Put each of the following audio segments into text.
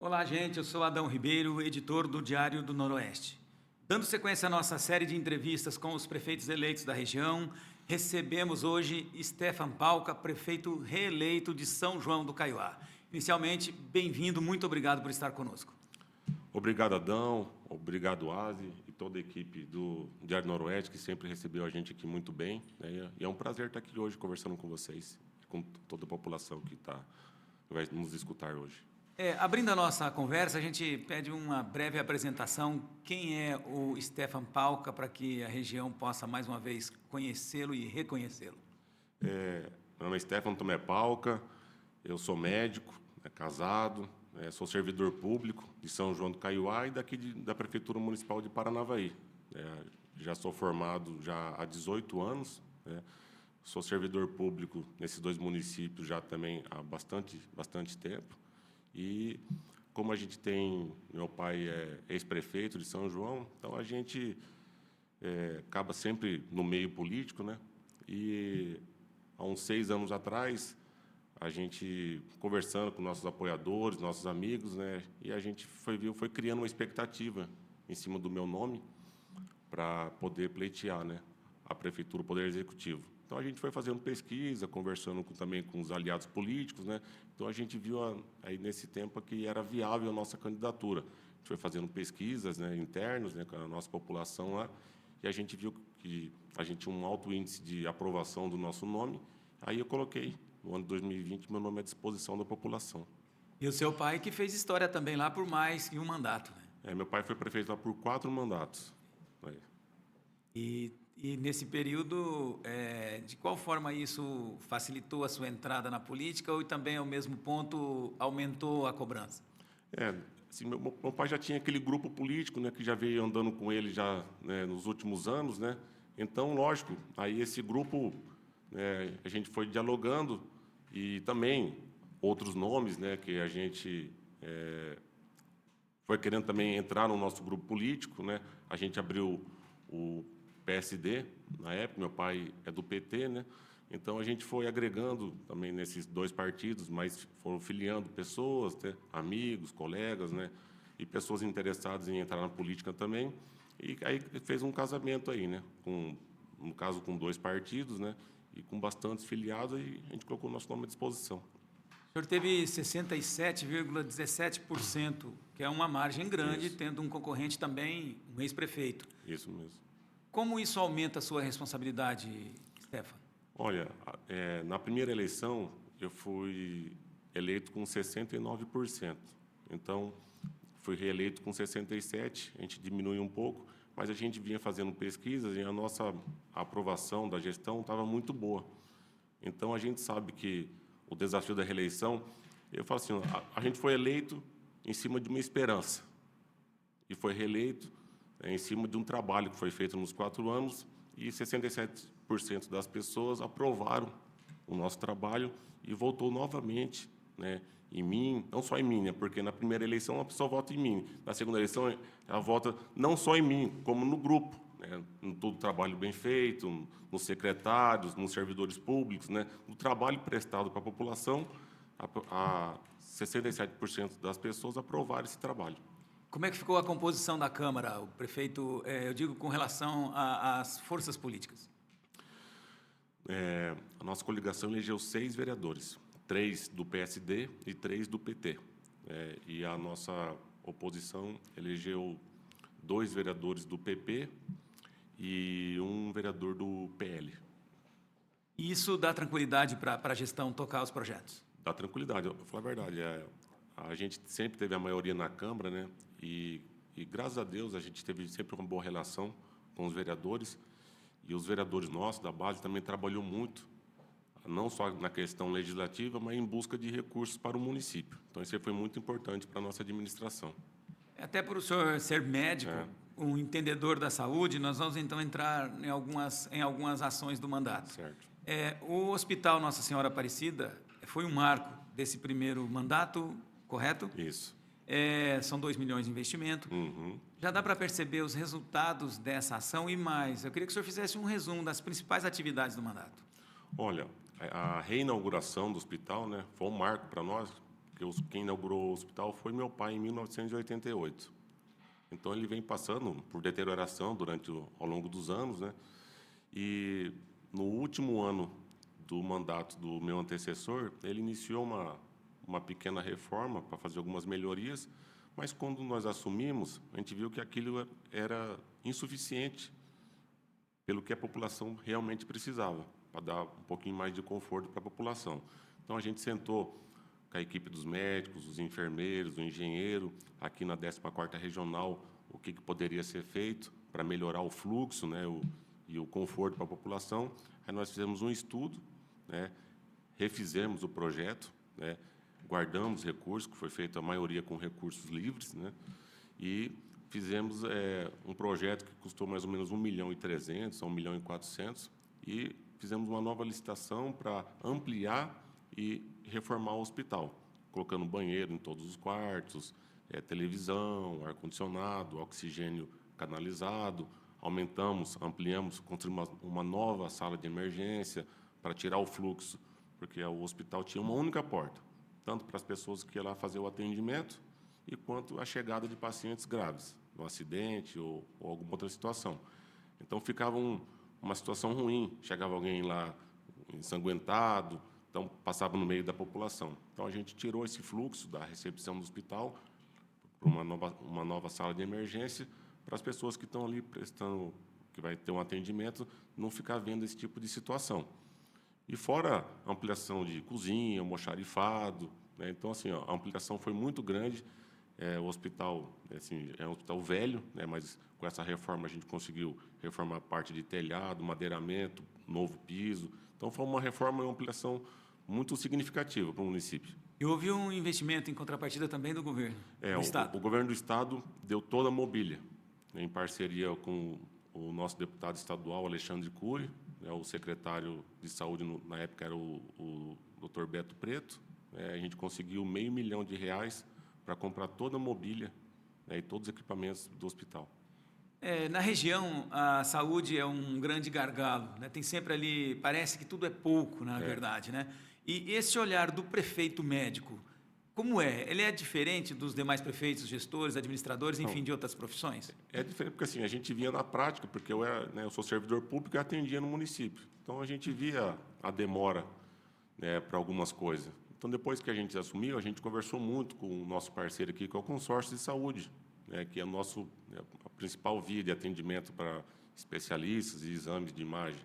Olá, gente. Eu sou Adão Ribeiro, editor do Diário do Noroeste. Dando sequência à nossa série de entrevistas com os prefeitos eleitos da região, recebemos hoje Stefan Pauca, prefeito reeleito de São João do Caiuá. Inicialmente, bem-vindo, muito obrigado por estar conosco. Obrigado, Adão. Obrigado, Asi, e toda a equipe do Diário Noroeste, que sempre recebeu a gente aqui muito bem, né? E é um prazer estar aqui hoje conversando com vocês, com toda a população que vai nos escutar hoje. Abrindo a nossa conversa, a gente pede uma breve apresentação. Quem é o Stefan Pauca, para que a região possa, mais uma vez, conhecê-lo e reconhecê-lo? Meu nome é Stefan Tomé Pauca, eu sou médico, casado, sou servidor público de São João do Caiuá e da Prefeitura Municipal de Paranavaí. Já sou formado já há 18 anos, né? Sou servidor público nesses dois municípios já também há bastante tempo. E como a gente meu pai é ex-prefeito de São João, então a gente acaba sempre no meio político, né? E há uns 6 anos atrás, a gente conversando com nossos apoiadores, nossos amigos, né? E a gente foi criando uma expectativa em cima do meu nome para poder pleitear, né? A prefeitura, o Poder Executivo. Então a gente foi fazendo pesquisa, conversando também com os aliados políticos, né? Então a gente viu aí nesse tempo que era viável a nossa candidatura. A gente foi fazendo pesquisas, né, internas, né, com a nossa população lá, e a gente viu que a gente tinha um alto índice de aprovação do nosso nome. Aí eu coloquei, no ano de 2020, meu nome à disposição da população. E o seu pai, que fez história também lá por mais que um mandato, né? Meu pai foi prefeito lá por 4 mandatos. E nesse período, de qual forma isso facilitou a sua entrada na política ou também, ao mesmo ponto, aumentou a cobrança? Assim, meu pai já tinha aquele grupo político, né, que já veio andando com ele já, né, nos últimos anos, né? Então, lógico, aí esse grupo, né, a gente foi dialogando e também outros nomes, né, que a gente foi querendo também entrar no nosso grupo político, né? A gente abriu o PSD na época, meu pai é do PT, né? Então a gente foi agregando também nesses dois partidos, mas foram filiando pessoas, né? Amigos, colegas, né? E pessoas interessadas em entrar na política também. E aí fez um casamento aí, né? No caso com 2 partidos, né? E com bastantes filiados, e a gente colocou o nosso nome à disposição. O senhor teve 67,17%, que é uma margem grande, Isso. tendo um concorrente também, um ex-prefeito. Isso mesmo. Como isso aumenta a sua responsabilidade, Stefan? Olha, na primeira eleição, eu fui eleito com 69%. Então, fui reeleito com 67%, a gente diminui um pouco, mas a gente vinha fazendo pesquisas e a nossa aprovação da gestão estava muito boa. Então, a gente sabe que o desafio da reeleição, eu falo assim, a gente foi eleito em cima de uma esperança e foi reeleito em cima de um trabalho que foi feito nos 4 anos, e 67% das pessoas aprovaram o nosso trabalho e votou novamente, né, em mim, não só em mim, né, porque na primeira eleição a pessoa vota em mim, na segunda eleição ela vota não só em mim, como no grupo, né, no todo o trabalho bem feito, nos secretários, nos servidores públicos, né, no trabalho prestado para a população, 67% das pessoas aprovaram esse trabalho. Como é que ficou a composição da Câmara, o prefeito, eu digo com relação às forças políticas? A nossa coligação elegeu 6 vereadores, 3 do PSD e 3 do PT. E a nossa oposição elegeu 2 vereadores do PP e 1 vereador do PL. E isso dá tranquilidade para a gestão tocar os projetos? Dá tranquilidade, eu vou falar a verdade. A gente sempre teve a maioria na Câmara, né? E graças a Deus a gente teve sempre uma boa relação com os vereadores, e os vereadores nossos da base também trabalhou muito, não só na questão legislativa, mas em busca de recursos para o município. Então isso foi muito importante para a nossa administração. Até por o senhor ser médico, um entendedor da saúde, nós vamos então entrar em algumas ações do mandato. Certo. O Hospital Nossa Senhora Aparecida foi um marco desse primeiro mandato, correto? Isso. São 2 milhões de investimento. Uhum. Já dá para perceber os resultados dessa ação e mais. Eu queria que o senhor fizesse um resumo das principais atividades do mandato. Olha, a reinauguração do hospital, né, foi um marco para nós, porque quem inaugurou o hospital foi meu pai em 1988. Então, ele vem passando por deterioração ao longo dos anos, né? E no último ano do mandato do meu antecessor, ele iniciou uma pequena reforma para fazer algumas melhorias, mas quando nós assumimos, a gente viu que aquilo era insuficiente pelo que a população realmente precisava, para dar um pouquinho mais de conforto para a população. Então, a gente sentou com a equipe dos médicos, os enfermeiros, o engenheiro, aqui na 14ª Regional, o que poderia ser feito para melhorar o fluxo, né, e o conforto para a população. Aí nós fizemos um estudo, né, refizemos o projeto, né, guardamos recursos, que foi feito a maioria com recursos livres, né, e fizemos um projeto que custou mais ou menos 1.300.000 a 1.400.000 e fizemos uma nova licitação para ampliar e reformar o hospital, colocando banheiro em todos os quartos, televisão, ar-condicionado, oxigênio canalizado, ampliamos, construímos uma nova sala de emergência para tirar o fluxo, porque o hospital tinha uma única porta, tanto para as pessoas que iam lá fazer o atendimento, e quanto a chegada de pacientes graves, um acidente ou alguma outra situação. Então, ficava uma situação ruim, chegava alguém lá ensanguentado, então passava no meio da população. Então, a gente tirou esse fluxo da recepção do hospital para uma nova sala de emergência, para as pessoas que estão ali prestando, que vai ter um atendimento, não ficar vendo esse tipo de situação. E fora a ampliação de cozinha, almoxarifado, né? Então, assim, a ampliação foi muito grande. O hospital, assim, é um hospital velho, né? Mas com essa reforma a gente conseguiu reformar a parte de telhado, madeiramento, novo piso. Então, foi uma reforma e uma ampliação muito significativa para o município. E houve um investimento em contrapartida também do governo do Estado. O governo do Estado deu toda a mobília, em parceria com o nosso deputado estadual, Alexandre Cury, né, o secretário de Saúde, na época, era o Dr. Beto Preto. A gente conseguiu R$500 mil para comprar toda a mobília, né, e todos os equipamentos do hospital. Na região, a saúde é um grande gargalo, né? Tem sempre ali, parece que tudo é pouco, na verdade, né? E esse olhar do prefeito médico, como é? Ele é diferente dos demais prefeitos, gestores, administradores, enfim, de outras profissões? É diferente porque assim, a gente via na prática, porque eu sou servidor público e atendia no município. Então, a gente via a demora, né, para algumas coisas. Então, depois que a gente assumiu, a gente conversou muito com o nosso parceiro aqui, que é o consórcio de saúde, né, que é a principal via de atendimento para especialistas e exames de imagem.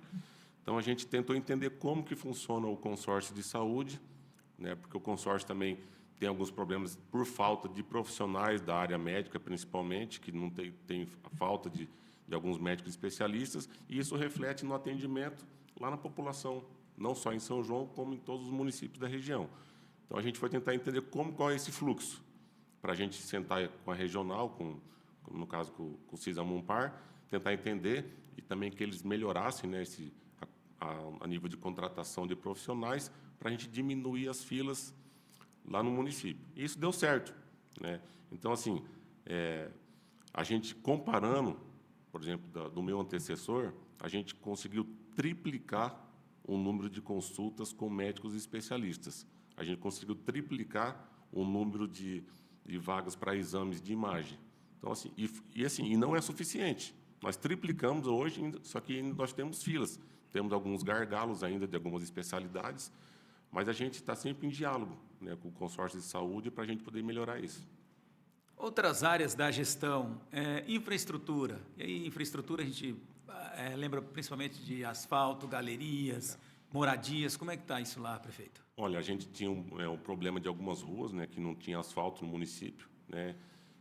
Então, a gente tentou entender como que funciona o consórcio de saúde, né, porque o consórcio também tem alguns problemas por falta de profissionais da área médica, principalmente, que não tem falta de alguns médicos especialistas, e isso reflete no atendimento lá na população, não só em São João, como em todos os municípios da região. Então, a gente foi tentar entender qual é esse fluxo, para a gente sentar com a regional, no caso com o CISA-MUNPAR, tentar entender e também que eles melhorassem, né, a nível de contratação de profissionais, para a gente diminuir as filas lá no município. E isso deu certo, né? Então, assim, a gente comparando, por exemplo, do meu antecessor, a gente conseguiu triplicar o número de consultas com médicos especialistas. A gente conseguiu triplicar o número de vagas para exames de imagem. Então, assim, e não é suficiente. Nós triplicamos hoje, só que ainda nós temos filas. Temos alguns gargalos ainda de algumas especialidades, mas a gente está sempre em diálogo, né, com o consórcio de saúde para a gente poder melhorar isso. Outras áreas da gestão, infraestrutura. E aí, infraestrutura, a gente lembra principalmente de asfalto, galerias, moradias. Como é que está isso lá, prefeito? Olha, a gente tinha um problema de algumas ruas, né, que não tinha asfalto no município, né,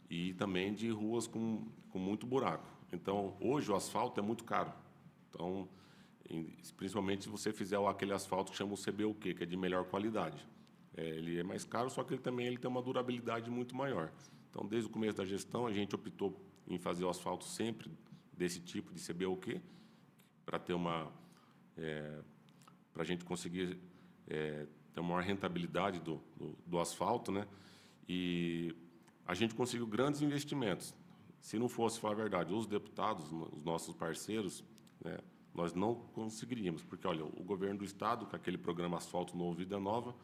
e também de ruas com muito buraco. Então, hoje o asfalto é muito caro. Então, principalmente se você fizer aquele asfalto que chama o CBUQ, que é de melhor qualidade. Ele é mais caro, só que ele tem uma durabilidade muito maior. Então, desde o começo da gestão, a gente optou em fazer o asfalto sempre desse tipo de CBUQ, para ter para a gente conseguir ter uma maior rentabilidade do asfalto, né? E a gente conseguiu grandes investimentos. Se não fosse, falar a verdade, os deputados, os nossos parceiros, né, nós não conseguiríamos, porque, olha, o governo do Estado, com aquele programa Asfalto Novo, Vida Nova,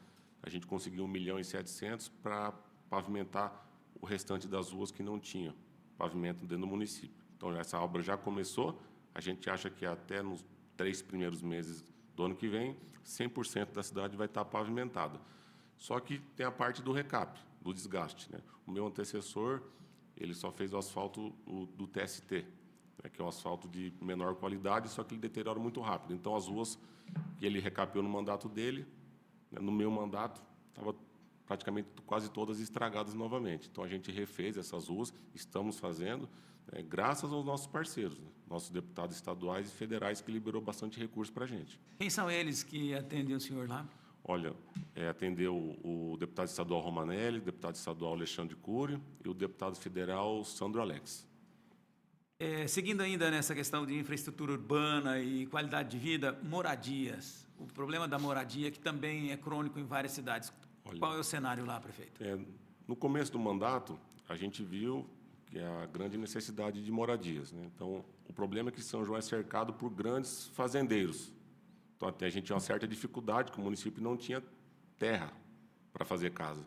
a gente conseguiu 1.700.000 para pavimentar o restante das ruas que não tinham pavimento dentro do município. Então, essa obra já começou, a gente acha que até nos 3 primeiros meses do ano que vem, 100% da cidade vai estar pavimentada. Só que tem a parte do recap, do desgaste, né? O meu antecessor, ele só fez o asfalto do TST, né, que é um asfalto de menor qualidade, só que ele deteriora muito rápido. Então, as ruas que ele recapeou no mandato dele, né, no meu mandato, estava praticamente quase todas estragadas novamente. Então, a gente refez essas ruas, estamos fazendo, né, graças aos nossos parceiros, né, nossos deputados estaduais e federais, que liberou bastante recurso para a gente. Quem são eles que atendem o senhor lá? Olha, atendeu o deputado estadual Romanelli, o deputado estadual Alexandre Cury e o deputado federal Sandro Alex. Seguindo ainda nessa questão de infraestrutura urbana e qualidade de vida, moradias. O problema da moradia, que também é crônico em várias cidades. Olha, qual é o cenário lá, prefeito? No começo do mandato, a gente viu que a grande necessidade de moradias, né? Então, o problema é que São João é cercado por grandes fazendeiros. Então, até a gente tinha uma certa dificuldade, que o município não tinha terra para fazer casa.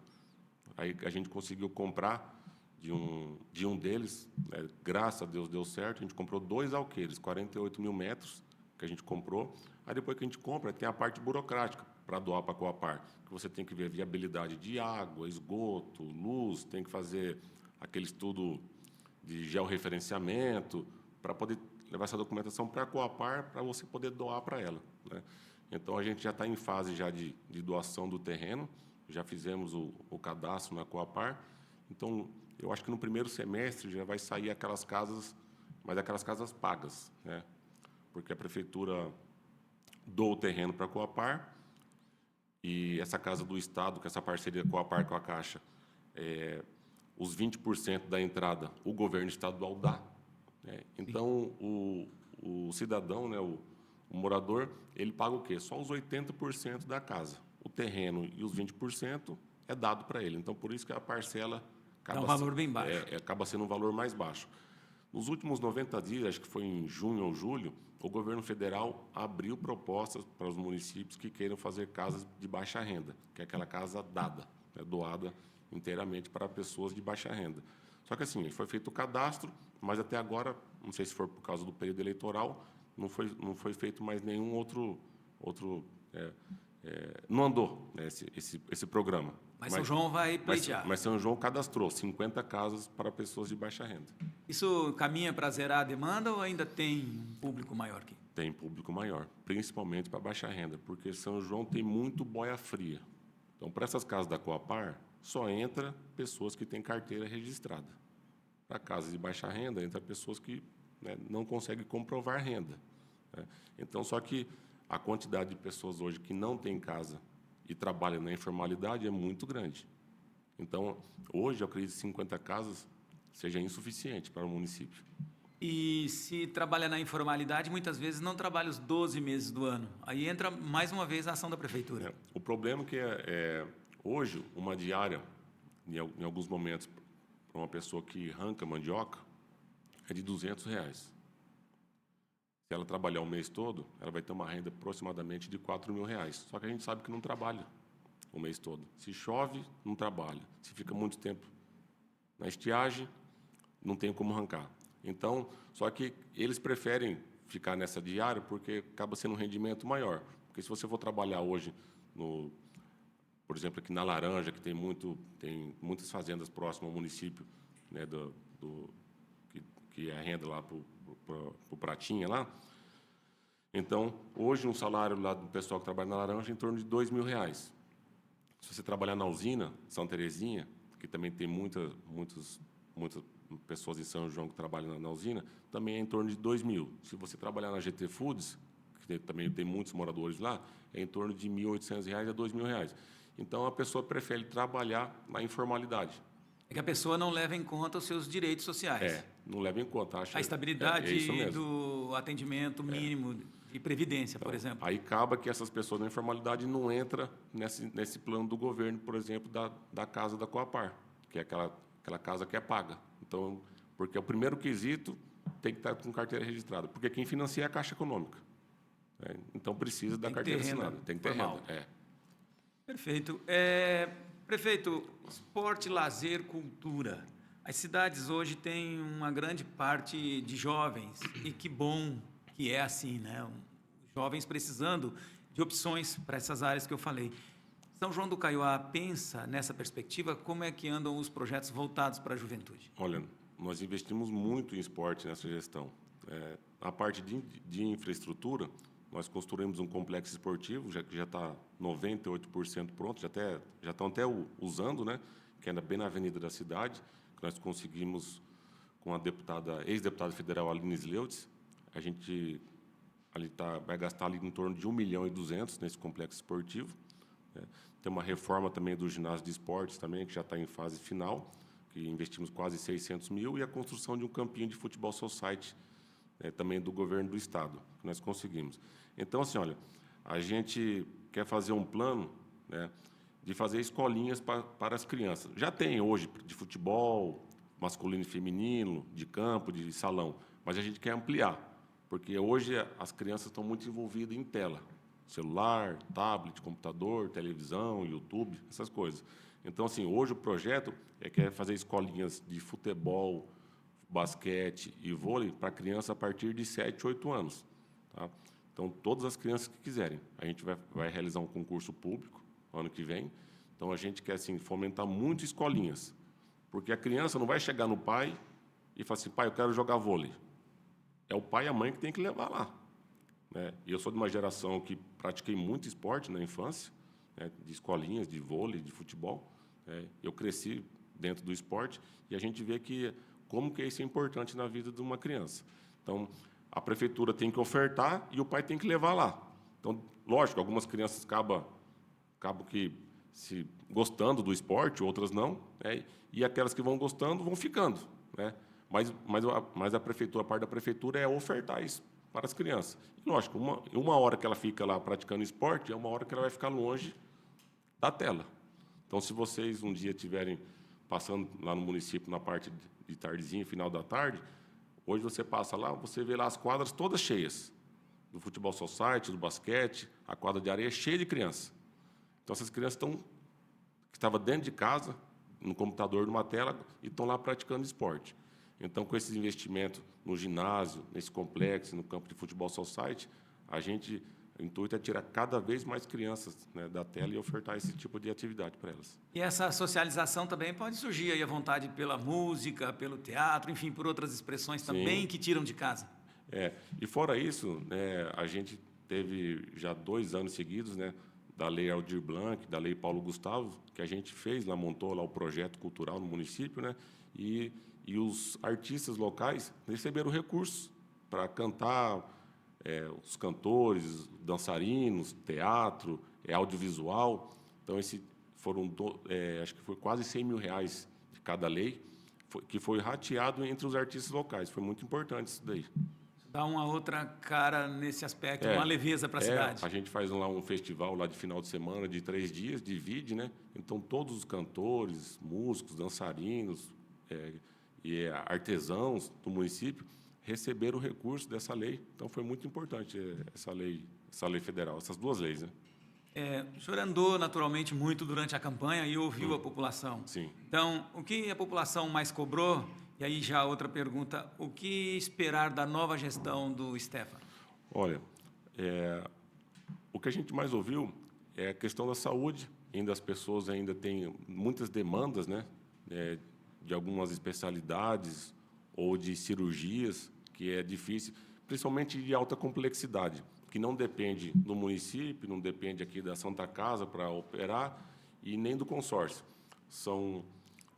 Aí a gente conseguiu comprar de um deles, né? Graças a Deus deu certo, a gente comprou 2 alqueires, 48 mil metros que a gente comprou. Aí depois que a gente compra, tem a parte burocrática para doar para a Coapar, que você tem que ver a viabilidade de água, esgoto, luz, tem que fazer aquele estudo de georreferenciamento para poder levar essa documentação para a Coapar, para você poder doar para ela, né? Então, a gente já está em fase já de doação do terreno, já fizemos o cadastro na Coapar. Então, eu acho que no primeiro semestre já vai sair aquelas casas, mas aquelas casas pagas, né? Porque a prefeitura doa o terreno para a Coapar e essa casa do Estado, com essa parceria Coapar com a Caixa, os 20% da entrada o governo estadual dá, né? Então, o cidadão, né, o morador, ele paga o quê? Só os 80% da casa. O terreno e os 20% é dado para ele. Então, por isso que a parcela é um valor bem baixo. Acaba sendo um valor mais baixo. Nos últimos 90 dias, acho que foi em junho ou julho, o governo federal abriu propostas para os municípios que queiram fazer casas de baixa renda, que é aquela casa dada, né, doada inteiramente para pessoas de baixa renda. Só que assim, foi feito o cadastro, mas até agora, não sei se for por causa do período eleitoral, não foi feito mais nenhum outro não andou, né, esse programa. Mas São João vai pleitear. Mas São João cadastrou 50 casas para pessoas de baixa renda. Isso caminha para zerar a demanda ou ainda tem um público maior aqui? Tem público maior, principalmente para baixa renda, porque São João tem muito boia fria. Então, para essas casas da Coapar, só entra pessoas que têm carteira registrada. Para casas de baixa renda, entra pessoas que, né, não conseguem comprovar renda, né? Então, só que a quantidade de pessoas hoje que não tem casa e trabalham na informalidade é muito grande. Então, hoje, eu acredito que 50 casas seja insuficiente para o município. E se trabalha na informalidade, muitas vezes não trabalha os 12 meses do ano. Aí entra, mais uma vez, a ação da prefeitura. O problema é que, hoje, uma diária, em alguns momentos, para uma pessoa que arranca mandioca, é de R$200. Se ela trabalhar o mês todo, ela vai ter uma renda aproximadamente de R$4.000. Só que a gente sabe que não trabalha o mês todo. Se chove, não trabalha. Se fica muito tempo na estiagem, não tem como arrancar. Então, só que eles preferem ficar nessa diária porque acaba sendo um rendimento maior. Porque se você for trabalhar hoje, por exemplo, aqui na Laranja, que tem muitas fazendas próximas ao município, né, que é a renda lá para o Pratinha lá. Então, hoje, um salário lá do pessoal que trabalha na Laranja é em torno de R$2.000. Se você trabalhar na usina, Santa Terezinha, que também tem muitas pessoas em São João que trabalham na usina, também é em torno de R$2.000. Se você trabalhar na GT Foods, que também tem muitos moradores lá, é em torno de R$1.800 a R$2.000. Então, a pessoa prefere trabalhar na informalidade. É que a pessoa não leva em conta os seus direitos sociais. Não leva em conta. A estabilidade do atendimento mínimo de previdência, então, por exemplo. Aí acaba que essas pessoas na informalidade não entram nesse plano do governo, por exemplo, da casa da Coapar, que é aquela casa que é paga. Então, porque é o primeiro quesito, tem que estar com carteira registrada, porque quem financia é a Caixa Econômica, né? Então, precisa da carteira assinada. Tem que ter renda. Perfeito. Prefeito, esporte, lazer, cultura. As cidades hoje têm uma grande parte de jovens, e que bom que é assim, né? Jovens precisando de opções para essas áreas que eu falei. São João do Caiuá pensa nessa perspectiva, como é que andam os projetos voltados para a juventude? Olha, nós investimos muito em esporte nessa gestão. A parte de infraestrutura, nós construímos um complexo esportivo, que já está 98% pronto, já estão até usando, né? Que é bem na avenida da cidade, que nós conseguimos com a ex-deputada federal Aline Sleutz. A gente vai gastar ali em torno de 1.200.000 nesse complexo esportivo, né? Tem uma reforma também do ginásio de esportes também, que já está em fase final, que investimos quase 600 mil, e a construção de um campinho de futebol society, também do governo do estado, que nós conseguimos. Então, assim, olha, a gente quer fazer um plano, né, de fazer escolinhas para as crianças. Já tem hoje de futebol, masculino e feminino, de campo, de salão, mas a gente quer ampliar, porque hoje as crianças estão muito envolvidas em tela, celular, tablet, computador, televisão, YouTube, essas coisas. Então, assim, hoje o projeto quer fazer escolinhas de futebol, basquete e vôlei para criança a partir de 7, 8 anos. Tá? Então, todas as crianças que quiserem. A gente vai realizar um concurso público ano que vem. Então, a gente quer assim, fomentar muito escolinhas, porque a criança não vai chegar no pai e falar assim, pai, eu quero jogar vôlei. É o pai e a mãe que tem que levar lá. Né? E eu sou de uma geração que pratiquei muito esporte na infância, né? De escolinhas, de vôlei, de futebol. Eu cresci dentro do esporte e a gente vê que como que isso é importante na vida de uma criança. Então, a prefeitura tem que ofertar e o pai tem que levar lá. Então, lógico, algumas crianças acabam que se gostando do esporte, outras não, né? E aquelas que vão gostando vão ficando, né? Mas a prefeitura, a parte da prefeitura é ofertar isso para as crianças. E, lógico, uma hora que ela fica lá praticando esporte, é uma hora que ela vai ficar longe da tela. Então, se vocês um dia estiverem passando lá no município, na parte de tardezinha, final da tarde, hoje você passa lá, você vê lá as quadras todas cheias, do futebol society, do basquete, a quadra de areia cheia de crianças. Então, essas crianças que estavam dentro de casa, no computador, numa tela, e estão lá praticando esporte. Então, com esses investimentos no ginásio, nesse complexo, no campo de futebol society, o intuito é tirar cada vez mais crianças, né, da tela e ofertar esse tipo de atividade para elas. E essa socialização também pode surgir aí à vontade pela música, pelo teatro, enfim, por outras expressões também. Sim. Que tiram de casa. E fora isso, né, a gente teve já 2 anos seguidos, né, da Lei Aldir Blanc, da Lei Paulo Gustavo, que a gente montou lá o projeto cultural no município, né, e os artistas locais receberam recursos para cantar, os cantores, dançarinos, teatro, audiovisual. Então, acho que foi quase 100 mil reais de cada lei, que foi rateado entre os artistas locais. Foi muito importante isso daí. Dá uma outra cara nesse aspecto, uma leveza para a cidade. A gente faz lá um festival lá de final de semana, de 3 dias, divide, né? Então, todos os cantores, músicos, dançarinos e artesãos do município receberam o recurso dessa lei. Então, foi muito importante essa lei federal, essas 2 leis, né? O senhor andou, naturalmente, muito durante a campanha e ouviu a população. Sim. Então, o que a população mais cobrou? E aí já outra pergunta, o que esperar da nova gestão do Stefan? Olha, o que a gente mais ouviu é a questão da saúde. As pessoas ainda têm muitas demandas, né, de algumas especialidades ou de cirurgias, que é difícil, principalmente de alta complexidade, que não depende do município, não depende aqui da Santa Casa para operar e nem do consórcio. São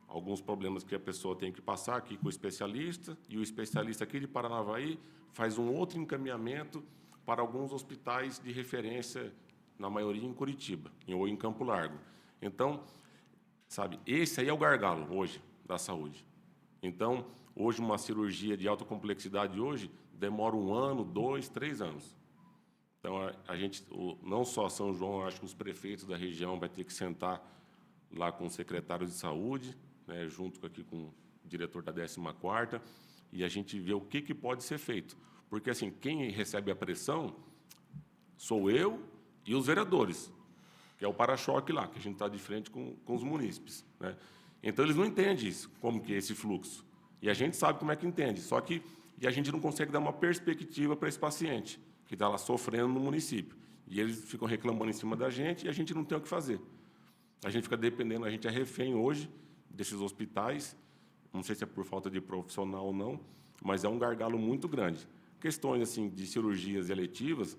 alguns problemas que a pessoa tem que passar aqui com o especialista, e o especialista aqui de Paranavaí faz um outro encaminhamento para alguns hospitais de referência, na maioria em Curitiba ou em Campo Largo. Então, sabe, esse aí é o gargalo hoje da saúde. Então, hoje uma cirurgia de alta complexidade hoje demora 1 ano, 2, 3 anos. Então, a gente, não só São João, acho que os prefeitos da região vai ter que sentar lá com o secretário de saúde, né, junto aqui com o diretor da 14ª, e a gente vê o que pode ser feito. Porque, assim, quem recebe a pressão sou eu e os vereadores. que é o para-choque lá, que a gente está de frente com os munícipes, né? Então, eles não entendem isso, como que é esse fluxo. E a gente sabe como é que entende, só que a gente não consegue dar uma perspectiva para esse paciente, que está lá sofrendo no município. E eles ficam reclamando em cima da gente e a gente não tem o que fazer. A gente fica dependendo, a gente é refém hoje desses hospitais, não sei se é por falta de profissional ou não, mas é um gargalo muito grande. Questões assim de cirurgias eletivas,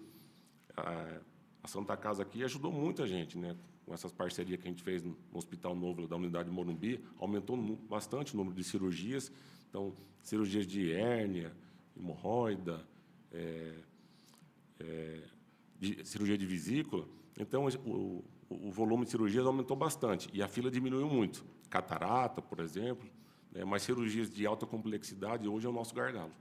a Santa Casa aqui ajudou muita gente, né? Com essas parcerias que a gente fez no Hospital Novo da Unidade Morumbi, aumentou bastante o número de cirurgias. Então, cirurgias de hérnia, hemorroida, cirurgia de vesícula. Então, o volume de cirurgias aumentou bastante e a fila diminuiu muito. Catarata, por exemplo, né? Mas cirurgias de alta complexidade hoje é o nosso gargalo.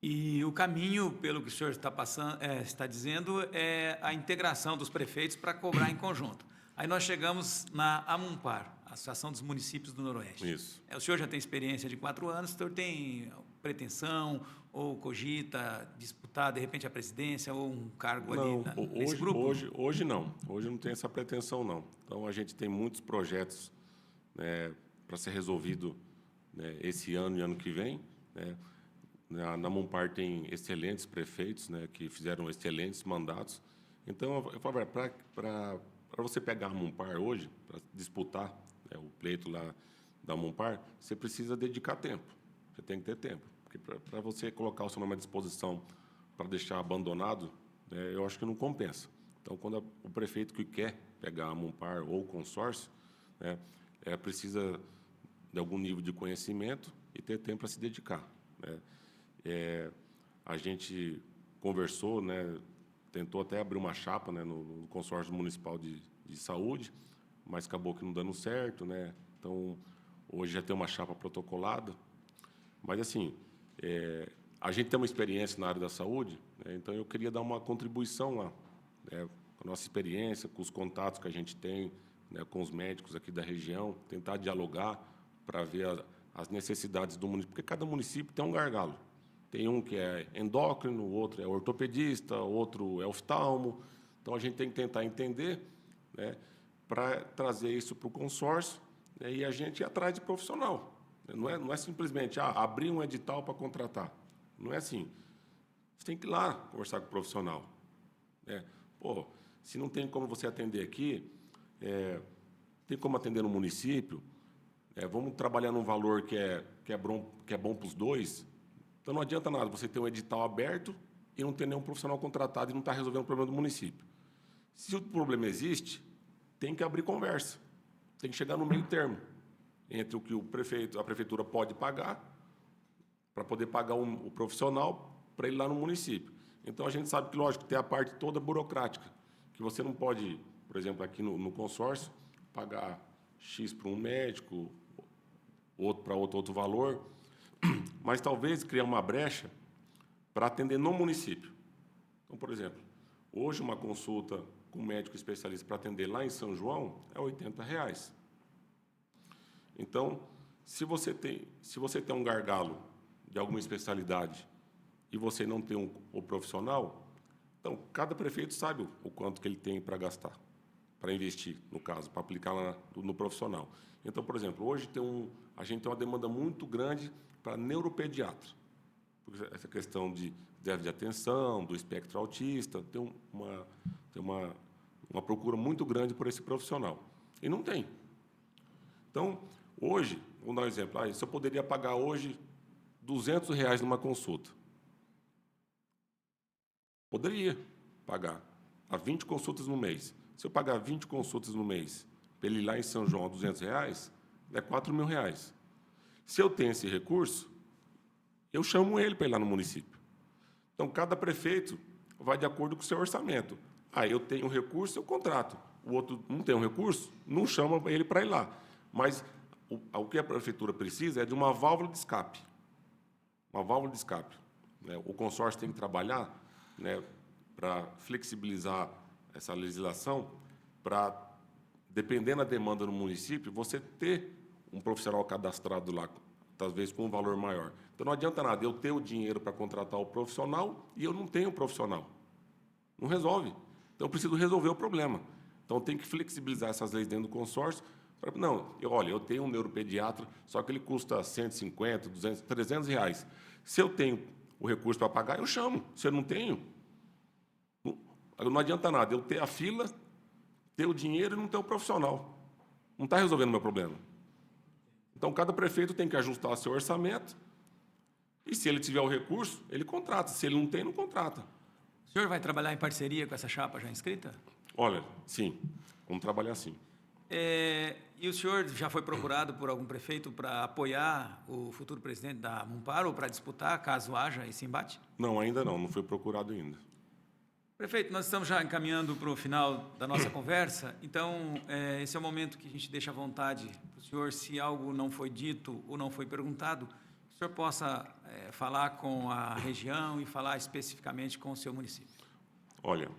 E o caminho, pelo que o senhor está passando, está dizendo, é a integração dos prefeitos para cobrar em conjunto. Aí nós chegamos na AMUNPAR, Associação dos Municípios do Noroeste. Isso. O senhor já tem experiência de 4 anos, o senhor tem pretensão ou cogita disputar, de repente, a presidência ou um cargo Não, ali nesse grupo? Hoje não. Hoje não tem essa pretensão, não. Então, a gente tem muitos projetos, né, para ser resolvido, né, esse ano e ano que vem, né? Na AMUNPAR tem excelentes prefeitos, né, que fizeram excelentes mandatos. Então, eu falo, para você pegar a AMUNPAR hoje, para disputar, né, o pleito lá da AMUNPAR, você precisa dedicar tempo. Você tem que ter tempo. Porque para você colocar o seu nome à disposição para deixar abandonado, né, eu acho que não compensa. Então, quando o prefeito que quer pegar a AMUNPAR ou o consórcio, né, precisa de algum nível de conhecimento e ter tempo para se dedicar, né? A gente conversou, né, tentou até abrir uma chapa, né, no consórcio municipal de saúde, mas acabou que não dando certo, né? Então, hoje já tem uma chapa protocolada. Mas, assim, a gente tem uma experiência na área da saúde, né, então eu queria dar uma contribuição lá, né, com a nossa experiência, com os contatos que a gente tem, né, com os médicos aqui da região, tentar dialogar para ver as necessidades do município, porque cada município tem um gargalo. Tem um que é endócrino, o outro é ortopedista, o outro é oftalmo. Então, a gente tem que tentar entender, né, para trazer isso para o consórcio, né, e a gente ir atrás de profissional. Não é simplesmente abrir um edital para contratar. Não é assim. Você tem que ir lá conversar com o profissional, né? Pô, se não tem como você atender aqui, tem como atender no município, vamos trabalhar num valor que é bom para os dois. Então, não adianta nada você ter um edital aberto e não ter nenhum profissional contratado e não estar resolvendo o problema do município. Se o problema existe, tem que abrir conversa. Tem que chegar no meio termo entre o que a prefeitura pode pagar, para poder pagar o profissional para ir lá no município. Então, a gente sabe que, lógico, tem a parte toda burocrática, que você não pode, por exemplo, aqui no consórcio, pagar X para um médico, outro para outro valor, mas talvez criar uma brecha para atender no município. Então, por exemplo, hoje uma consulta com um médico especialista para atender lá em São João é R$ 80. Então, se você tem um gargalo de alguma especialidade e você não tem o profissional, então cada prefeito sabe o quanto que ele tem para gastar, para investir, no caso, para aplicar lá no profissional. Então, por exemplo, hoje a gente tem uma demanda muito grande para neuropediatra. Porque essa questão de déficit de atenção, do espectro autista, tem uma procura muito grande por esse profissional. E não tem. Então, hoje, vamos dar um exemplo. Se eu poderia pagar hoje R$ 200 numa consulta. Poderia pagar a 20 consultas no mês. Se eu pagar 20 consultas no mês, para ele ir lá em São João, R$ 200, é R$ 4.000. Se eu tenho esse recurso, eu chamo ele para ir lá no município. Então, cada prefeito vai de acordo com o seu orçamento. Eu tenho um recurso, eu contrato. O outro não tem um recurso, não chama ele para ir lá. Mas o que a prefeitura precisa é de uma válvula de escape. Uma válvula de escape, né? O consórcio tem que trabalhar, né, para flexibilizar essa legislação, para, dependendo da demanda no município, você ter um profissional cadastrado lá, talvez com um valor maior. Então, não adianta nada eu ter o dinheiro para contratar o profissional e eu não tenho o profissional. Não resolve. Então, eu preciso resolver o problema. Então, tem que flexibilizar essas leis dentro do consórcio. Não, olha, eu tenho um neuropediatra, só que ele custa 150, 200, 300 reais. Se eu tenho o recurso para pagar, eu chamo. Se eu não tenho, não adianta nada eu ter a fila, ter o dinheiro e não ter o profissional. Não está resolvendo o meu problema. Então, cada prefeito tem que ajustar seu orçamento e, se ele tiver o recurso, ele contrata. Se ele não tem, não contrata. O senhor vai trabalhar em parceria com essa chapa já inscrita? Olha, sim, vamos trabalhar assim. E o senhor já foi procurado por algum prefeito para apoiar o futuro presidente da Mumpar ou para disputar, caso haja esse embate? Não, ainda não foi procurado ainda. Prefeito, nós estamos já encaminhando para o final da nossa conversa, então esse é o momento que a gente deixa à vontade para o senhor, se algo não foi dito ou não foi perguntado, que o senhor possa falar com a região e falar especificamente com o seu município. Olha,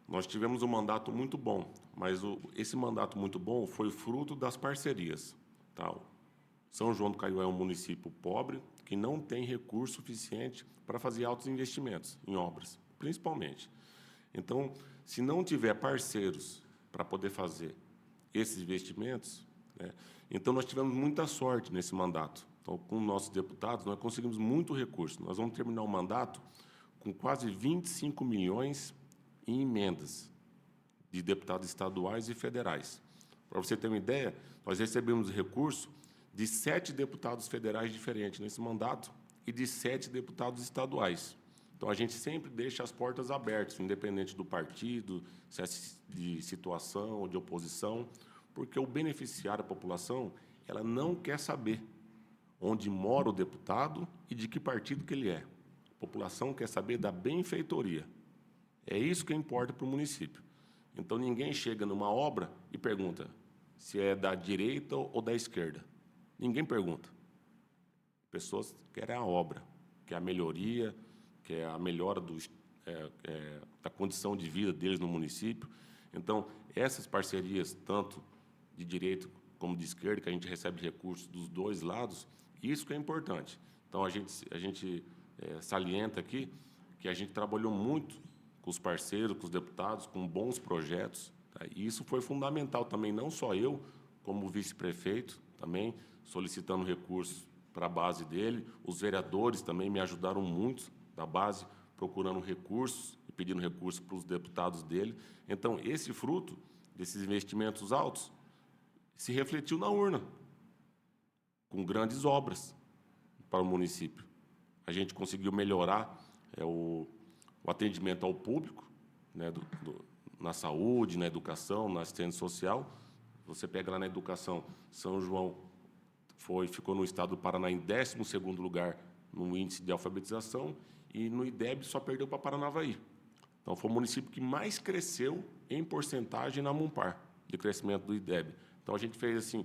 nós tivemos um mandato muito bom, mas esse mandato muito bom foi fruto das parcerias. Tá? São João do Caiuá é um município pobre que não tem recurso suficiente para fazer altos investimentos em obras, principalmente. Então, se não tiver parceiros para poder fazer esses investimentos, né, então nós tivemos muita sorte nesse mandato. Então, com nossos deputados, nós conseguimos muito recurso. Nós vamos terminar o mandato com quase 25 milhões em emendas de deputados estaduais e federais. Para você ter uma ideia, nós recebemos recurso de 7 deputados federais diferentes nesse mandato e de 7 deputados estaduais. Então, a gente sempre deixa as portas abertas, independente do partido, se é de situação ou de oposição, porque o beneficiário, a população, ela não quer saber onde mora o deputado e de que partido que ele é. A população quer saber da benfeitoria. É isso que importa para o município. Então, ninguém chega numa obra e pergunta se é da direita ou da esquerda. Ninguém pergunta. Pessoas querem a obra, quer a melhoria, quer a melhora da condição de vida deles no município. Então, essas parcerias, tanto de direita como de esquerda, que a gente recebe recursos dos dois lados, isso que é importante. Então, a gente salienta aqui que a gente trabalhou muito com os parceiros, com os deputados, com bons projetos. Tá? E isso foi fundamental também, não só eu, como vice-prefeito, também solicitando recursos para a base dele. Os vereadores também me ajudaram muito da base, procurando recursos e pedindo recursos para os deputados dele. Então, esse fruto desses investimentos altos se refletiu na urna, com grandes obras para o município. A gente conseguiu melhorar o atendimento ao público, né, na saúde, na educação, na assistência social. Você pega lá na educação, São João ficou no estado do Paraná em 12º lugar no índice de alfabetização e no IDEB só perdeu para Paranavaí. Então, foi o município que mais cresceu em porcentagem na Mumpar, de crescimento do IDEB. Então, a gente fez assim,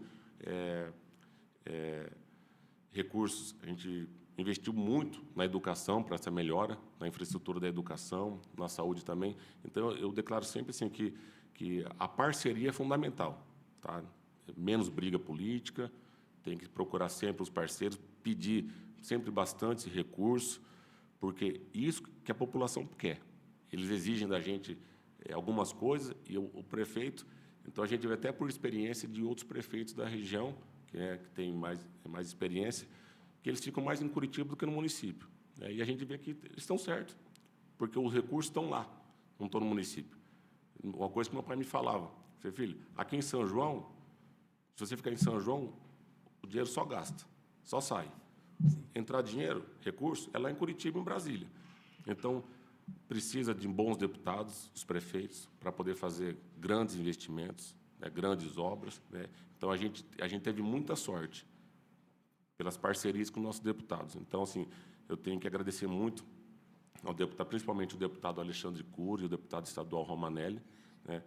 recursos, a gente investiu muito na educação para essa melhora, na infraestrutura da educação, na saúde também. Então, eu declaro sempre assim que a parceria é fundamental. Tá? Menos briga política, tem que procurar sempre os parceiros, pedir sempre bastante recurso, porque isso que a população quer. Eles exigem da gente algumas coisas e o prefeito, então a gente vê até por experiência de outros prefeitos da região, que tem mais experiência, que eles ficam mais em Curitiba do que no município. E a gente vê que eles estão certos, porque os recursos estão lá, não estão no município. Uma coisa que meu pai me falava, filho, aqui em São João, se você ficar em São João, o dinheiro só gasta, só sai. Entrar dinheiro, recurso, é lá em Curitiba e em Brasília. Então, precisa de bons deputados, os prefeitos, para poder fazer grandes investimentos, né, grandes obras. Né? Então, a gente teve muita sorte pelas parcerias com nossos deputados. Então, assim, eu tenho que agradecer muito ao deputado, principalmente o deputado Alexandre Cury, o deputado estadual Romanelli, né,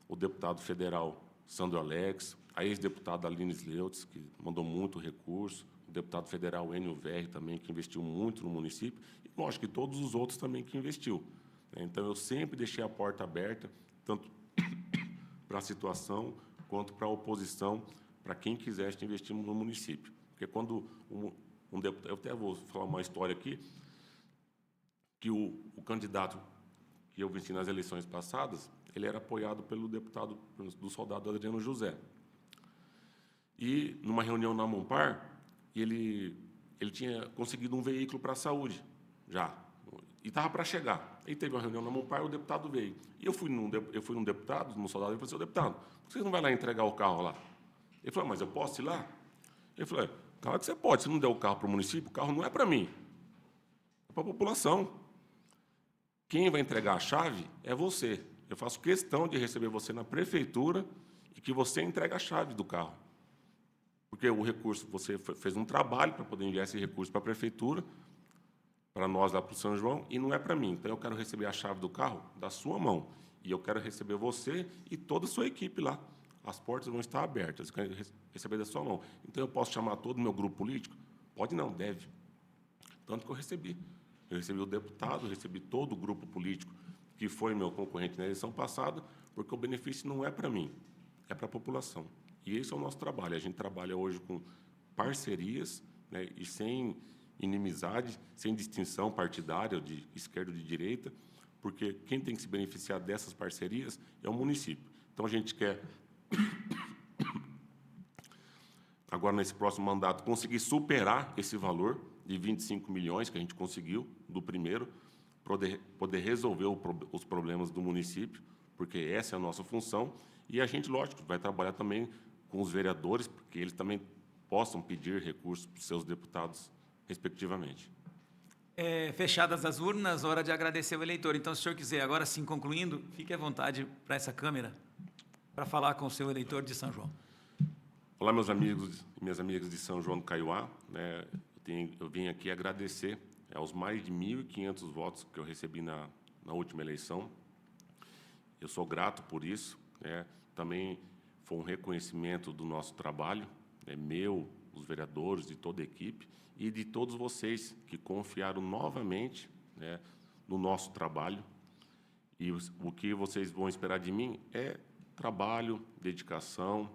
o deputado federal Sandro Alex, a ex-deputada Aline Sleutz, que mandou muito recurso, o deputado federal Enio Verri também, que investiu muito no município, e, lógico, que todos os outros também que investiu. Então, eu sempre deixei a porta aberta, tanto para a situação quanto para a oposição, para quem quisesse investir no município. Porque quando um deputado... Eu até vou falar uma história aqui, que o candidato que eu venci nas eleições passadas, ele era apoiado pelo deputado do soldado Adriano José. E, numa reunião na Amonpar, ele tinha conseguido um veículo para a saúde, já, e estava para chegar. Ele teve uma reunião na Amonpar, o deputado veio. E eu fui num deputado, num soldado, e falei, seu deputado, por que você não vai lá entregar o carro lá? Ele falou, mas eu posso ir lá? Ele falou, claro que você pode, se não der o carro para o município, o carro não é para mim, é para a população. Quem vai entregar a chave é você. Eu faço questão de receber você na prefeitura e que você entregue a chave do carro. Porque o recurso, você fez um trabalho para poder enviar esse recurso para a prefeitura, para nós lá para o São João, e não é para mim. Então, eu quero receber a chave do carro da sua mão. E eu quero receber você e toda a sua equipe lá. As portas vão estar abertas, eu quero receber da sua mão. Então, eu posso chamar todo o meu grupo político? Pode não, deve. Tanto que eu recebi. Eu recebi o deputado, eu recebi todo o grupo político que foi meu concorrente na eleição passada, porque o benefício não é para mim, é para a população. E esse é o nosso trabalho. A gente trabalha hoje com parcerias, né, e sem inimizade, sem distinção partidária de esquerda ou de direita, porque quem tem que se beneficiar dessas parcerias é o município. Então, a gente quer, agora, nesse próximo mandato, conseguir superar esse valor de 25 milhões que a gente conseguiu do primeiro, poder resolver os problemas do município, porque essa é a nossa função, e a gente, lógico, vai trabalhar também com os vereadores, porque eles também possam pedir recursos para os seus deputados, respectivamente. Fechadas as urnas, hora de agradecer o eleitor. Então, se o senhor quiser, agora sim, concluindo, fique à vontade para essa câmera, para falar com o seu eleitor de São João. Olá, meus amigos e minhas amigas de São João do Caiuá, né? Eu vim aqui agradecer aos mais de 1.500 votos que eu recebi na última eleição. Eu sou grato por isso, né? Também foi um reconhecimento do nosso trabalho, meu, dos vereadores, de toda a equipe, e de todos vocês que confiaram novamente, né, no nosso trabalho. E o que vocês vão esperar de mim é trabalho, dedicação,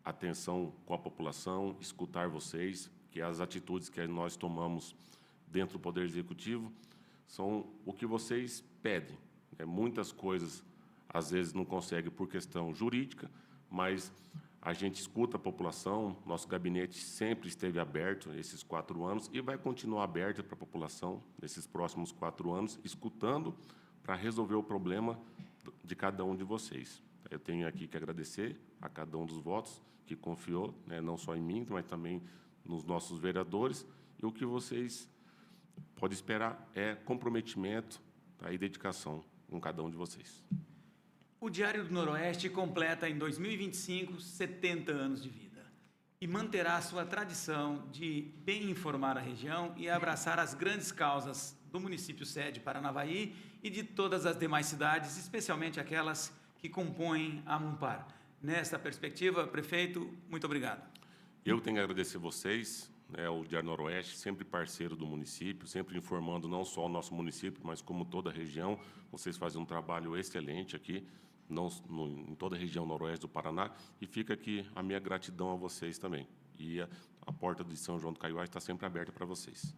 atenção com a população, escutar vocês, que as atitudes que nós tomamos dentro do Poder Executivo são o que vocês pedem. Muitas coisas, às vezes, não conseguem por questão jurídica, mas a gente escuta a população, nosso gabinete sempre esteve aberto esses 4 anos e vai continuar aberto para a população nesses próximos 4 anos, escutando para resolver o problema de cada um de vocês. Eu tenho aqui que agradecer a cada um dos votos que confiou, né, não só em mim, mas também nos nossos vereadores, e o que vocês podem esperar é comprometimento, tá, e dedicação com cada um de vocês. O Diário do Noroeste completa em 2025 70 anos de vida e manterá sua tradição de bem informar a região e abraçar as grandes causas do município sede Paranavaí e de todas as demais cidades, especialmente aquelas que compõem a Amonpar. Nesta perspectiva, prefeito, muito obrigado. Eu tenho que agradecer vocês, né, o Diário Noroeste, sempre parceiro do município, sempre informando não só o nosso município, mas como toda a região. Vocês fazem um trabalho excelente aqui, em toda a região noroeste do Paraná, e fica aqui a minha gratidão a vocês também. E a porta de São João do Caiuá está sempre aberta para vocês.